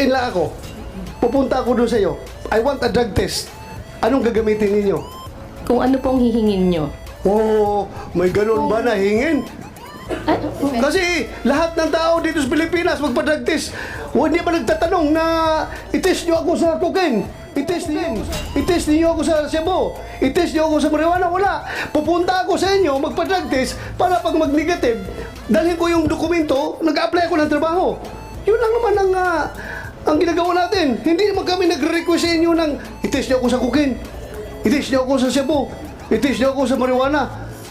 kukain lang ako. Pupunta ako doon sa iyo. I want a drug test. Anong gagamitin ninyo? Kung ano pong hihingin nyo. Oh, may ganun ba na hingin? Kasi lahat ng tao dito sa Pilipinas magpa-drug test. Hindi ba nagtatanong na i-test nyo ako sa cocaine? I-test niyo ako sa Cebu. I-test niyo ako sa marijuana. Wala. Pupunta ako sa inyo, magpa-drug test para pag mag-negative, dalhin ko yung dokumento, nag-apply ako ng trabaho. Yun lang naman ang ginagawa natin. Hindi naman kami nagre-request sa inyo ng i-test niyo ako sa cocaine. I-test niyo ako sa Cebu. I-test niyo ako sa marijuana.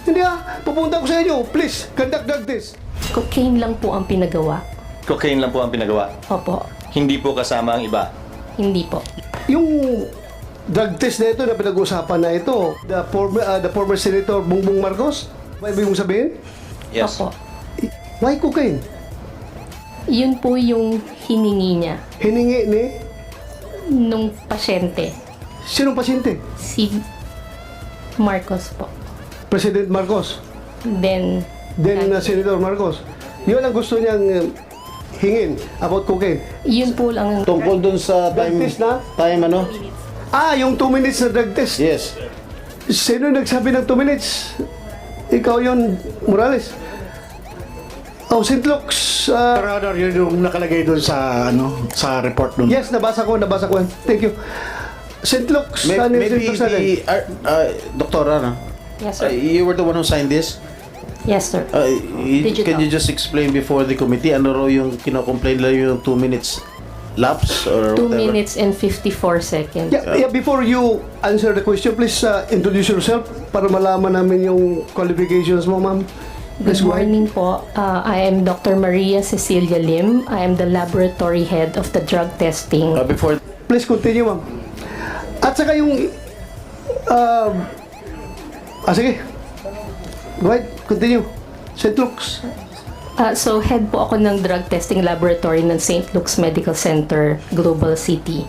Hindi pupunta ako sa inyo. Please, conduct drug test. Cocaine lang po ang pinagawa. Cocaine lang po ang pinagawa. Opo. Hindi po kasama ang iba. Hindi po. Yung drug test na ito na pinag-uusapan na ito, the former Senator Bongbong Marcos, may ibig mong sabihin? Yes. Opo. Why cocaine? Yun po yung hiningi niya Hiningi ni nung pasyente. sinong pasyente? Si Marcos po. President Marcos. Then Senator Marcos. Yun ang gusto niyang hingin about cocaine. yun po lang ang... Tungkol dun sa Drug time, test na? Yung 2 minutes na drug test. Yes. Sino nagsabi ng 2 minutes? Ikaw yun, Morales. Oh, St. Luke's. Your Honor, yun yung nakalagay doon sa sa report doon. Yes, nabasa ko. Thank you. St. Luke's. Maybe the Doktora, no? Yes, sir. You were the one who signed this. Yes, sir. Can you just explain before the committee ano raw yung kino-complain lang yung 2 minutes lapse or 2 whatever? minutes and 54 seconds. Yeah, before you answer the question, please introduce yourself para malaman namin yung qualifications mo, ma'am. Good morning po. I am Dr. Maria Cecilia Lim. I am the laboratory head of the drug testing. Before Please continue, ma'am. At saka yung... sige. Go ahead, continue. St. Luke's. So, head po ako ng drug testing laboratory ng St. Luke's Medical Center, Global City.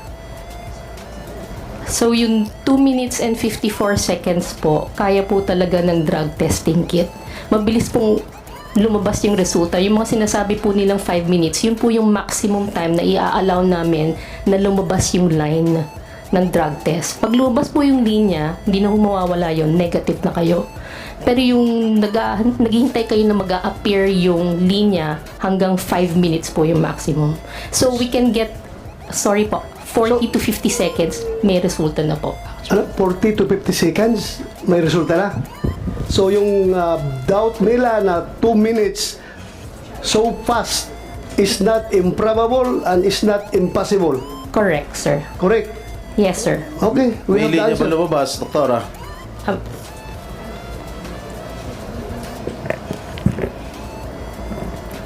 So, yung 2 minutes and 54 seconds po, kaya po talaga ng drug testing kit. Mabilis pong lumabas yung resulta. Yung mga sinasabi po nilang 5 minutes, yun po yung maximum time na i-allow namin na lumabas yung line ng drug test. Pag lumabas po yung linya, hindi na mawawala yun, negative na kayo. Pero yung naghihintay kayo na mag-a-appear yung linya, hanggang 5 minutes po yung maximum. So we can get, 40 to 50 seconds, may resulta na po. 40 to 50 seconds, may resulta na. So yung doubt nila na 2 minutes so fast is not improbable and is not impossible. Correct, sir. Correct? Yes, sir. Okay, we may have the linya ba answer. lumabas, Doktora?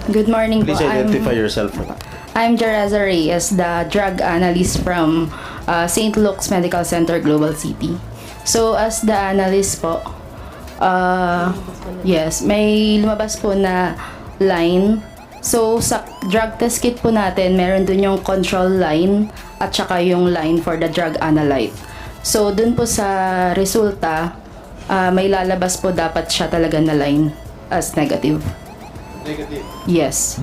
Good morning Please po. identify yourself. I'm Jereza Reyes, the drug analyst from St. Luke's Medical Center, Global City. So, as the analyst po, yes, may lumabas po na line. So, sa drug test kit po natin, meron dun yung control line at saka yung line for the drug analyte. So, dun po sa resulta, may lalabas po dapat siya talaga na line as negative. Negative. Yes.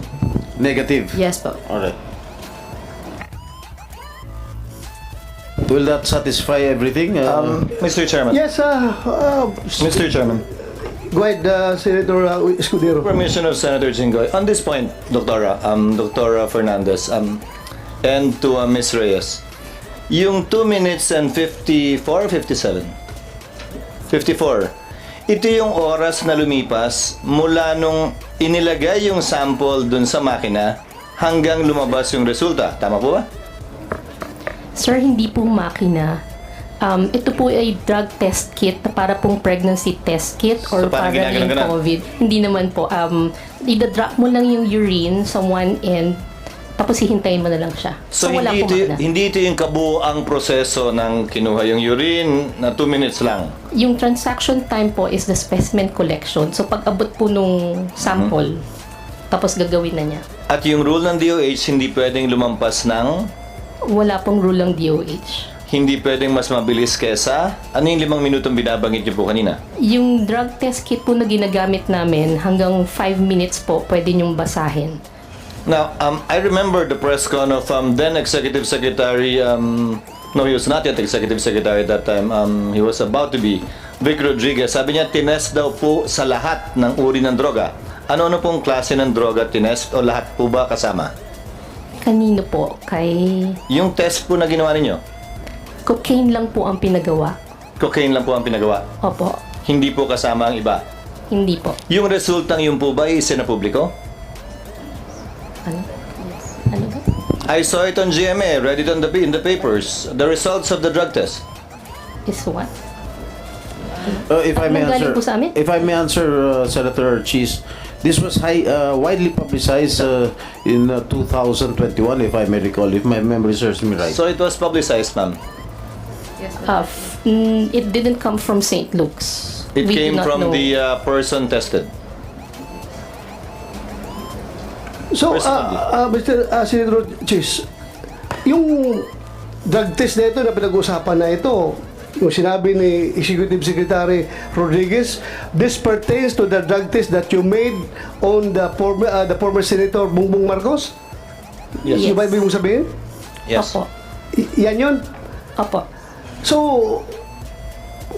Negative. Yes po. Alright. Will that satisfy everything? Mr. Chairman. Yes, Mr. Chairman. go ahead, Senator Escudero. Permission of Senator Jinggoy. On this point, Dr. Fernandez, and to Ms. Reyes, yung 2 minutes and 54, 57? 54. Ito yung oras na lumipas mula nung inilagay yung sample dun sa makina hanggang lumabas yung resulta. Tama po ba? Sir, hindi po makina. Ito po ay drug test kit para pong pregnancy test kit or So, parang para yung ginaganon? COVID. Hindi naman po. Ida-drop mo lang yung urine sa one end, tapos hihintayin mo na lang siya. So, wala pong makina. hindi ito yung kabuuang proseso ng kinuha yung urine na 2 minutes lang. Yung transaction time po is the specimen collection. So, pag abot po nung sample, tapos gagawin na niya. At yung rule ng DOH, hindi pwedeng lumampas ng, Wala pong rule ng DOH. hindi pwedeng mas mabilis kesa, ano yung 5 minutong binabanggit niyo po kanina? Yung drug test kit po na ginagamit namin, hanggang 5 minutes po, pwede niyong basahin. Now, I remember the press con of then Executive Secretary, no, he was not yet Executive Secretary at that time. He was about to be, Vic Rodriguez. Sabi niya, tinest daw po sa lahat ng uri ng droga. Ano-ano pong klase ng droga tinest o lahat po ba kasama? Kanino po? Kay Yung test po na ginawa ninyo, cocaine lang po ang pinagawa. cocaine lang po ang pinagawa. Opo. Hindi po kasama ang iba. Hindi po. Yung resultang yun po ba isinapubliko? Ano? Ano ba? I saw it on GMA, read it on in the papers. The results of the drug test. Is what? If I may Anong galing answer, po sa amin? if I may answer, Senator Cheese, this was widely publicized in 2021, if I may recall, if my memory serves me right. So it was publicized, ma'am. It didn't come from St. Luke's. It We do came not from know. the person tested. So, Personally. Mr. Senator Chis, yung drug test na ito na pinag-usapan na ito, yung sinabi ni Executive Secretary Rodriguez, this pertains to the drug test that you made on the former Senator Bongbong Marcos? Yes. Yung ba ibig mong sabihin? Yes. Opo. Yan yun? Opo. So,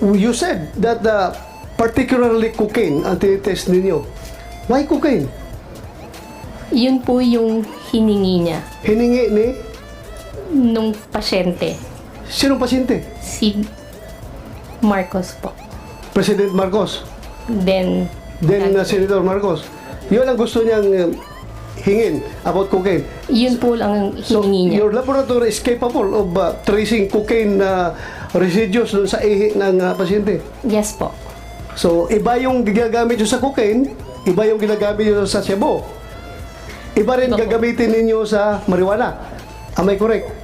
you said that particularly cocaine ang tinitest ninyo. Why cocaine? Yun po yung hiningi niya Hiningi ni nung pasyente. sinong pasyente? Si Marcos po. President Marcos. Then, Senator Marcos. Yun ang gusto niyang hingin about cocaine. yun po lang ang So, hiningi niya. your laboratory is capable of tracing cocaine residues dun sa ihi ng pasyente. Yes po. So, iba yung ginagamit nyo sa cocaine, iba yung ginagamit nyo sa shabu. Iba rin Iba po. gagamitin ninyo sa marijuana. Am I correct?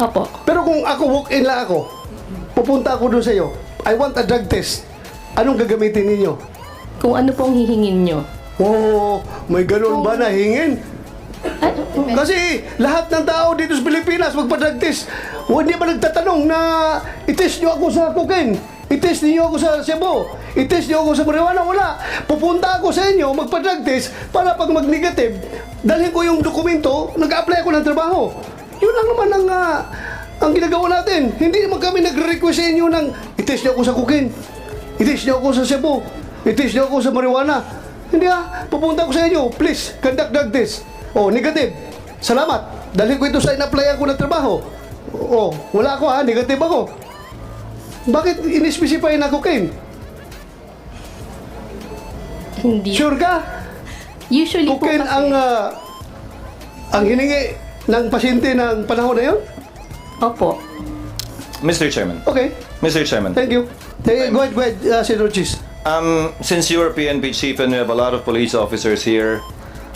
Opo. Pero kung ako, walk-in lang ako, pupunta ako doon sa iyo, I want a drug test. Anong gagamitin ninyo? Kung ano pong hihingin nyo. Oh, may ganun ba na hingin? Kasi lahat ng tao dito sa Pilipinas magpa-drug test. Hindi ba nagtatanong na i-test nyo ako sa cocaine? I-test niyo ako sa shabu? I-test niyo ako sa marijuana? Wala. Pupunta ako sa inyo, magpa-drug test para pag mag-negative, dalhin ko yung dokumento, nag-apply ako ng trabaho. Yun lang naman ang ginagawa natin. Hindi naman kami nagre-request sa inyo ng i-test niyo ako sa cocaine. I-test niyo ako sa shabu. I-test niyo ako sa marijuana. Hindi pupunta ako sa inyo, please, conduct drug test. Oh, negative. Salamat. Dalhin ko ito sa in-apply ako ng trabaho. Oh, wala ako negative ako. Bakit in-specify na cocaine? Hindi. Sure ka? Usually po Cocaine kasi. ang hiningi ng pasyente ng panahon na yun? Opo. Mr. Chairman. Okay, Mr. Chairman. thank you. Go ahead, Senator Chis. Since you are PNP chief and we have a lot of police officers here,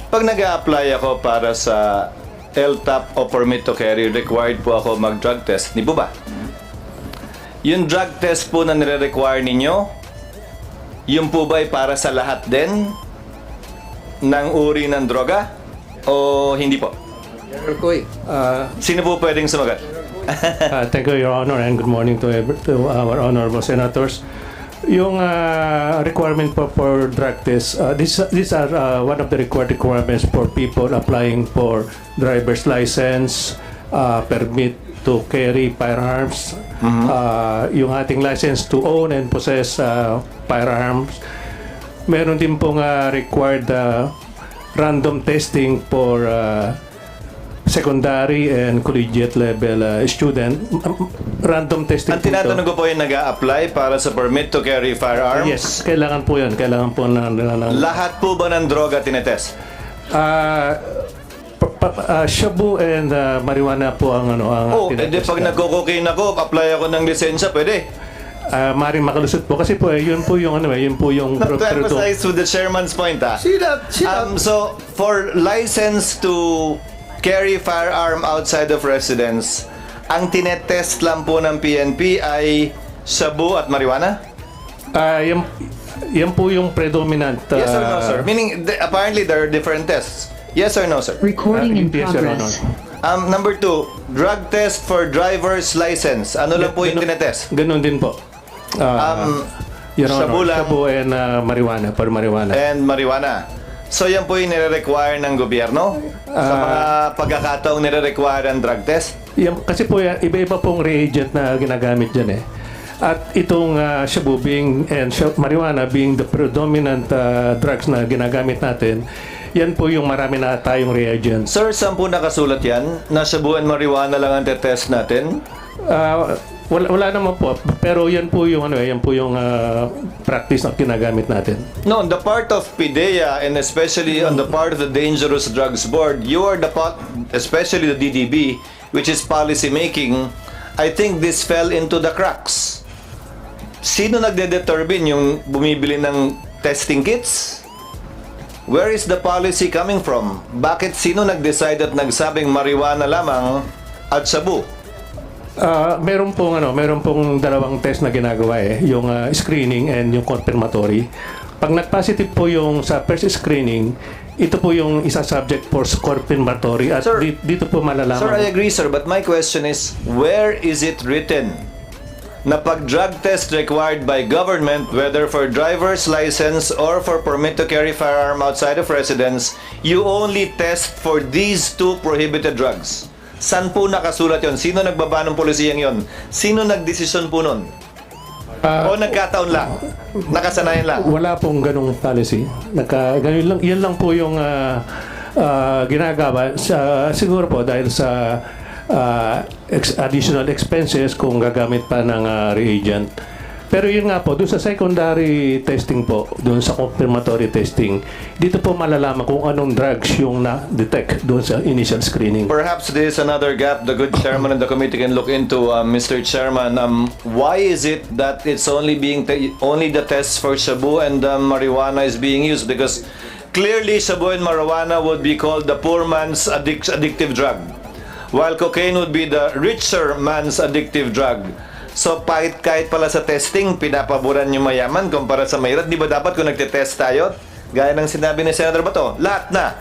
pag nag-a-apply ako para sa LTAP o permit to carry, required po ako mag-drug test. Di po ba? Yung drug test po na nire-require ninyo, yun po ba ay para sa lahat din ng uri ng droga? O hindi po? Sino po pwedeng sumagat? Thank you, Your Honor, and good morning to our honorable senators. Yung requirement for drug test, these are one of the requirements for people applying for driver's license, permit to carry firearms, yung ating license to own and possess firearms. Meron din pong required random testing for secondary and collegiate level student. Random testing. Ang tinatanong ko po yung nag-a-apply para sa permit to carry firearms? Yes, kailangan po yun. Kailangan po ng Lahat po ba ng droga tinetest? shabu and marijuana po ang Oh, edi pag nagko-cocaine ako, apply ako ng lisensya, pwede. maring makalusot po kasi po yun po yung yun po yung To emphasize with the chairman's point, See that? So, for license to carry firearm outside of residence, ang tinetest lang po ng PNP ay shabu at marijuana? yan po yung predominant. Yes or no, sir? Meaning, apparently there are different tests. Yes or no, sir? Recording in yes, Your Honor. progress. Number 2, drug test for driver's license. Ano lang po yung tinetest? Ganun din po. Your Honor, shabu lang. shabu and marijuana, for marijuana. And marijuana. So yan po yung nire-require ng gobyerno? Sa mga pagkakataong nire-require ang drug test? Yan, kasi po yan, iba-iba pong reagent na ginagamit dyan eh. At itong shabu and marijuana being the predominant drugs na ginagamit natin, yan po yung marami na tayong reagents. Sir, saan po nakasulat yan? Na shabu and marijuana lang ang test natin? Wala naman po, pero yan po yung practice na ginagamit natin. No, on the part of PIDEA and especially on the part of the Dangerous Drugs Board, you are the part, especially the DDB, which is policy making. I think this fell into the cracks. Sino nagde-determine yung bumibili ng testing kits? Where is the policy coming from? Bakit sino nag-decide at nagsabing marijuana lamang at shabu? Meron pong dalawang test na ginagawa eh, yung screening and yung confirmatory. Pag nag-positive po yung sa first screening, ito po yung isa subject for confirmatory at Sir, dito po malalaman. Sir, I agree, sir, but my question is, where is it written na pag drug test required by government, whether for driver's license or for permit to carry firearm outside of residence, you only test for these two prohibited drugs? San po nakasulat yon? Sino nagbaba ng polisiyang yon? Sino nagdesisyon po nun? O nagkataon lang? Nakasanayan lang? Wala pong ganung policy. Ganun lang, yan lang po yung ginagawa siguro po dahil sa additional expenses kung gagamit pa ng reagent. Pero yun nga po, doon sa secondary testing po, doon sa confirmatory testing, dito po malalaman kung anong drugs yung na-detect doon sa initial screening. Perhaps there is another gap the good chairman of the committee can look into, Mr. Chairman. Why is it that it's only only the tests for shabu and marijuana is being used? Because clearly shabu and marijuana would be called the poor man's addictive drug, while cocaine would be the richer man's addictive drug. So kahit pala sa testing, pinapaboran yung mayaman kumpara sa mahirap. Di ba dapat kung nagtitest tayo, gaya ng sinabi ni Senator Bato, lahat na.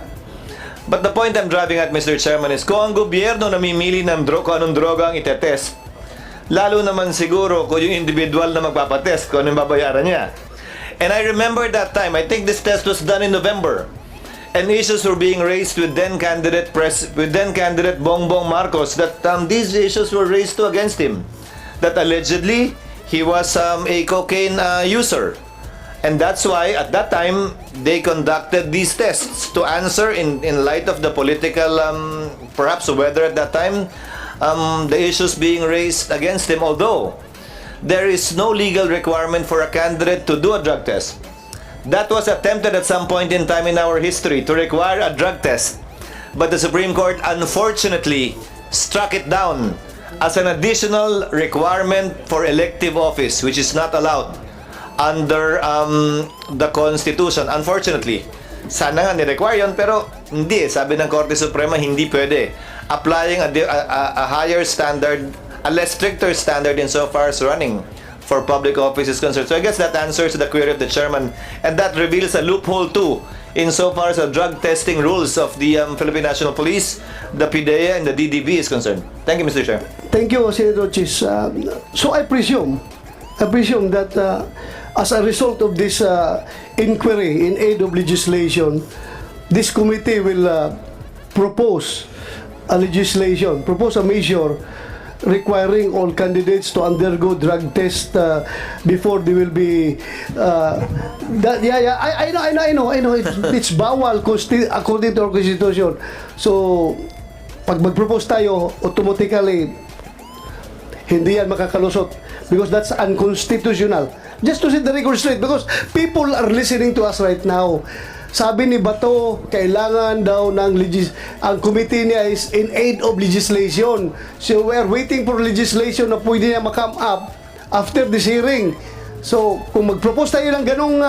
But the point I'm driving at, Mr. Chairman, is kung ang gobyerno namimili ng kung anong droga ang itetest, lalo naman siguro kung yung individual na magpapatest, kung anong babayaran niya. And I remember that time, I think this test was done in November, and issues were being raised with then candidate Bongbong Marcos that these issues were raised against him. That allegedly he was a cocaine user, and that's why at that time they conducted these tests to answer in light of the political perhaps weather at that time, the issues being raised against him. Although there is no legal requirement for a candidate to do a drug test, that was attempted at some point in time in our history to require a drug test, but the Supreme Court unfortunately struck it down as an additional requirement for elective office, which is not allowed under the Constitution. Unfortunately, sana nga ni-require yun, pero hindi. Sabi ng Korte Suprema, hindi pwede. Applying a higher standard, a less stricter standard insofar as running for public office is concerned. So I guess that answers the query of the chairman, and that reveals a loophole too insofar as the drug testing rules of the Philippine National Police, the PIDEA, and the DDB is concerned. Thank you, Mr. Chair. Thank you, Senator Chis. So I presume that as a result of this inquiry in aid of legislation, this committee will propose a measure requiring all candidates to undergo drug test before they will be I know it's bawal according to our constitution. So pag mag-propose tayo, automatically hindi yan makakalusot because that's unconstitutional. Just to set the record straight, because people are listening to us right now. Sabi ni Bato, kailangan daw ng ang committee niya is in aid of legislation. So we are waiting for legislation na pwede niya ma-come up after this hearing. So kung mag-propose tayo ng ganong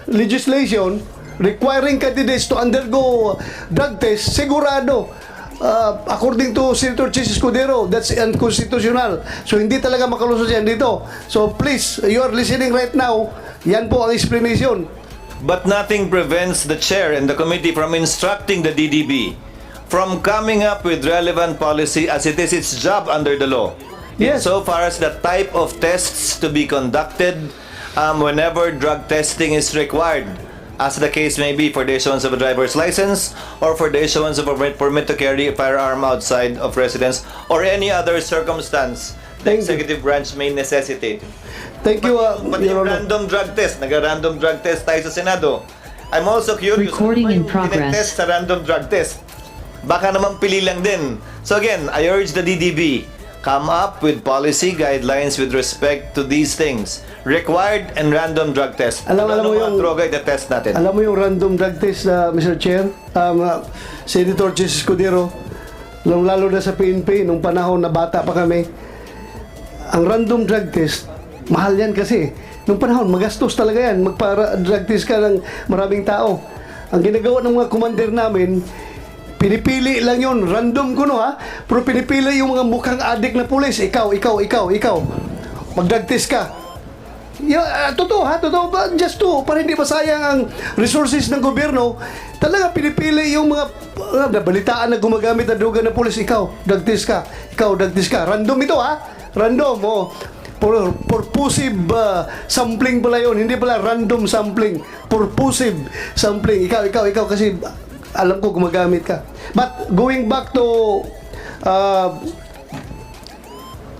legislation requiring candidates to undergo drug test, sigurado according to Senator Chis Escudero, that's unconstitutional. So hindi talaga makalusot yan dito. So please, you are listening right now, yan po ang explanation. But nothing prevents the chair and the committee from instructing the DDB from coming up with relevant policy as it is its job under the law. Yes. So far as the type of tests to be conducted whenever drug testing is required as the case may be, for the issuance of a driver's license or for the issuance of a permit to carry a firearm outside of residence or any other circumstance the Thank you. executive branch may necessitate. Thank you, Pati Your yung Honor. random drug test, nag-random drug test tayo sa Senado. I'm also curious, Recording in ano ba yung progress. tinetest sa random drug test? Baka naman pili lang din. So again, I urge the DDB, come up with policy guidelines with respect to these things. Required and random drug test. Alam mo mga yung- droga i-test natin. Alam mo yung random drug test, Mr. Chair, Senator Chis Escudero, lalo na sa PNP, nung panahon na bata pa kami, ang random drug test, mahal yan kasi. Nung panahon, magastos talaga yan. Magpa-drug test ka ng maraming tao. Ang ginagawa ng mga commander namin, pinipili lang yun. Random ko no ha. Pero pinipili yung mga mukhang adik na pulis. Ikaw. Mag-drug test ka. Totoo ha, totoo ba? Just to, para hindi masayang ang resources ng gobyerno, talaga pinipili yung mga nabalitaan na gumagamit ng droga na pulis. Ikaw, drug test ka. Random ito ha. Random, oh. Purposive sampling pala yun. Hindi pala random sampling. Purposive sampling. Ikaw kasi alam ko gumagamit ka. But going back to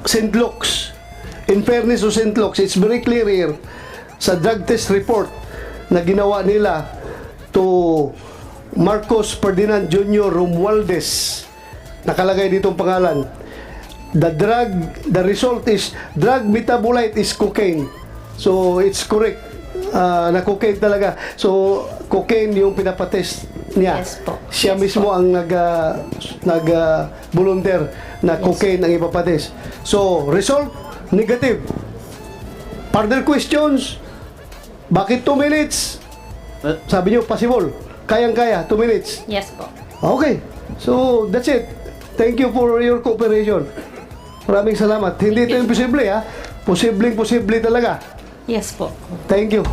St. Luke's, in fairness to St. Luke's, it's very clear here sa drug test report na ginawa nila to Marcos Ferdinand Jr. Romualdez. Nakalagay dito ang pangalan. The result is drug metabolite is cocaine. So it's correct. Na cocaine talaga. So cocaine yung pinapatest niya. Yes po. Siya Yes mismo po. ang volunteer na cocaine ang ipapatest. So result negative. Further questions? Bakit 2 minutes? Sabi niyo possible. Kayang-kaya 2 minutes. Yes po. Okay. So, that's it. Thank you for your cooperation. Maraming salamat. Hindi ito imposible ha. Posibleng-posible talaga. Yes po. Thank you.